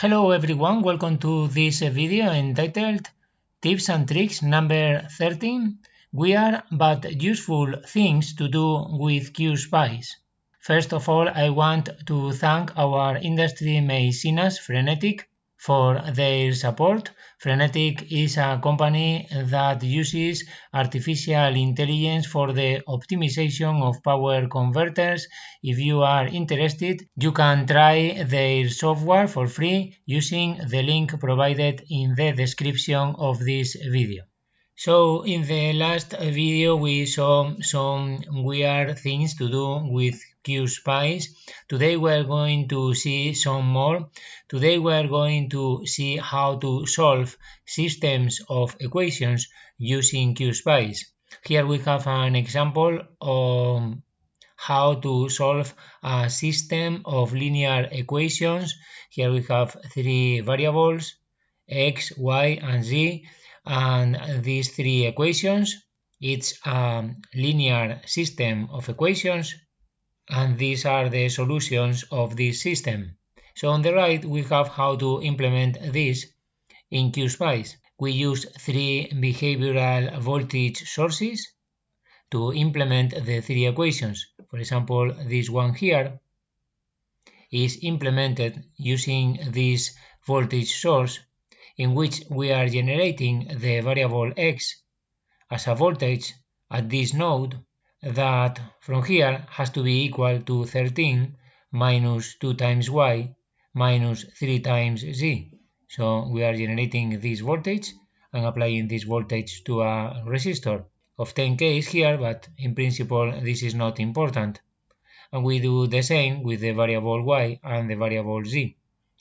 Hello everyone, welcome to this video entitled Tips and Tricks number 13. Weird but useful things to do with Qspice. First of all, I want to thank our industry mecenas Frenetic for their support. Frenetic is a company that uses artificial intelligence for the optimization of power converters. If you are interested, you can try their software for free using the link provided in the description of this video. So in the last video we saw some weird things to do with Qspice. Today we're going to see some more. Today we're going to see how to solve systems of equations using Qspice. Here we have an example of how to solve a system of linear equations. Here we have three variables, x, y, and z. And these three equations, it's a linear system of equations, and these are the solutions of this system. So on the right, we have how to implement this in Qspice. We use three behavioral voltage sources to implement the three equations. For example, this one here is implemented using this voltage source in which we are generating the variable x as a voltage at this node that from here has to be equal to 13 minus 2 times y minus 3 times z. So we are generating this voltage and applying this voltage to a resistor of 10k here, but in principle this is not important. And we do the same with the variable y and the variable z.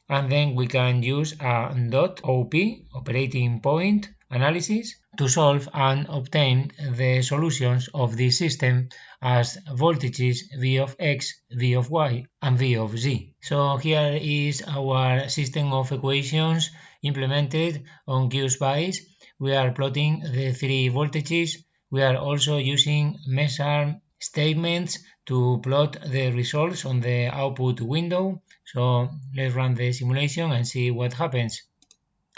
And then we can use a .op operating point analysis to solve and obtain the solutions of this system as voltages v of x, v of y, and v of z. So here is our system of equations implemented on Qspice. We are plotting the three voltages. We are also using measure statements to plot the results on the output window. So let's run the simulation and see what happens.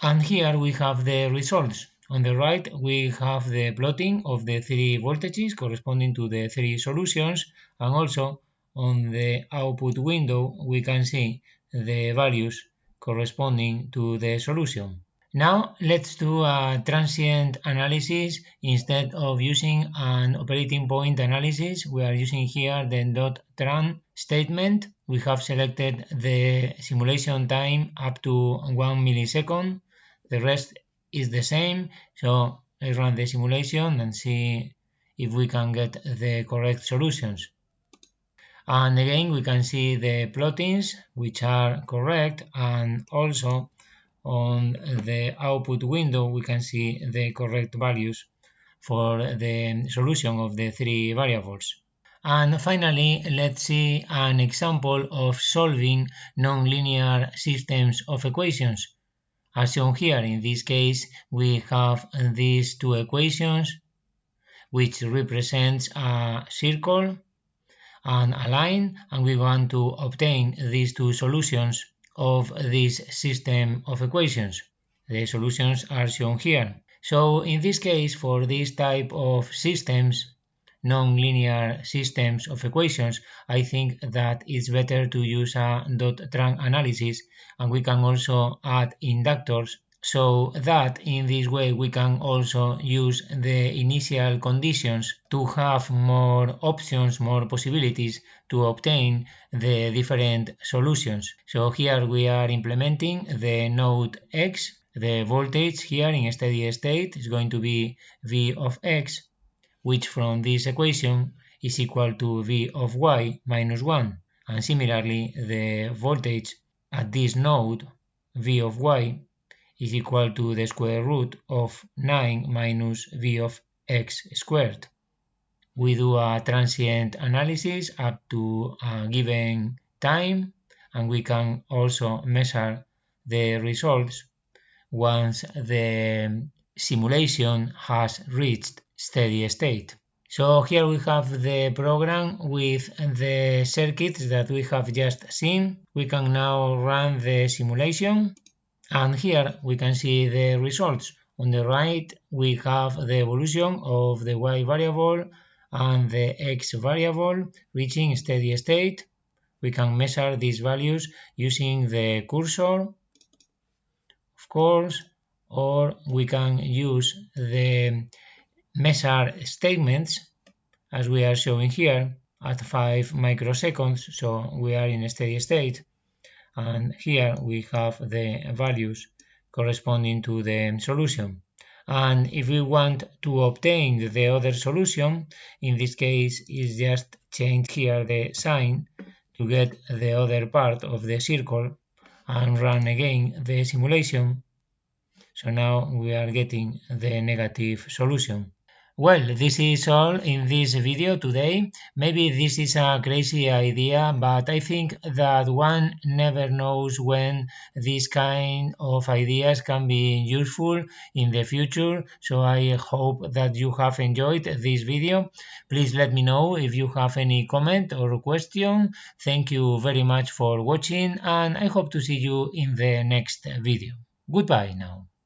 And here we have the results. On the right we have the plotting of the three voltages corresponding to the three solutions, and also on the output window we can see the values corresponding to the solution. Now let's do a transient analysis. Instead of using an operating point analysis, we are using here the .tran statement. We have selected the simulation time up to 1 millisecond. The rest is the same. So let's run the simulation and see if we can get the correct solutions. And again, we can see the plottings which are correct, and also on the output window we can see the correct values for the solution of the three variables. And finally, let's see an example of solving nonlinear systems of equations. As shown here, in this case we have these two equations which represents a circle and a line, and we want to obtain these two solutions of this system of equations. The solutions are shown here. So in this case, for this type of systems, nonlinear systems of equations, I think that it's better to use a .tran analysis, and we can also add inductors, so that in this way we can also use the initial conditions to have more options, more possibilities to obtain the different solutions. So here we are implementing the node x. The voltage here in steady state is going to be v of x, which from this equation is equal to v of y minus 1. And similarly, the voltage at this node, v of y, is equal to the square root of 9 minus v of x squared. We do a transient analysis up to a given time, and we can also measure the results once the simulation has reached steady state. So here we have the program with the circuits that we have just seen. We can now run the simulation, and here we can see the results. On the right we have the evolution of the y variable and the x variable reaching steady state. We can measure these values using the cursor, of course, or we can use the measure statements as we are showing here at 5 microseconds, so we are in a steady state, and here we have the values corresponding to the solution. And if we want to obtain the other solution, in this case is just change here the sign to get the other part of the circle and run again the simulation. So now we are getting the negative solution. Well, this is all in this video today. Maybe this is a crazy idea, but I think that one never knows when these kind of ideas can be useful in the future. So I hope that you have enjoyed this video. Please let me know if you have any comment or question. Thank you very much for watching, and I hope to see you in the next video. Goodbye now.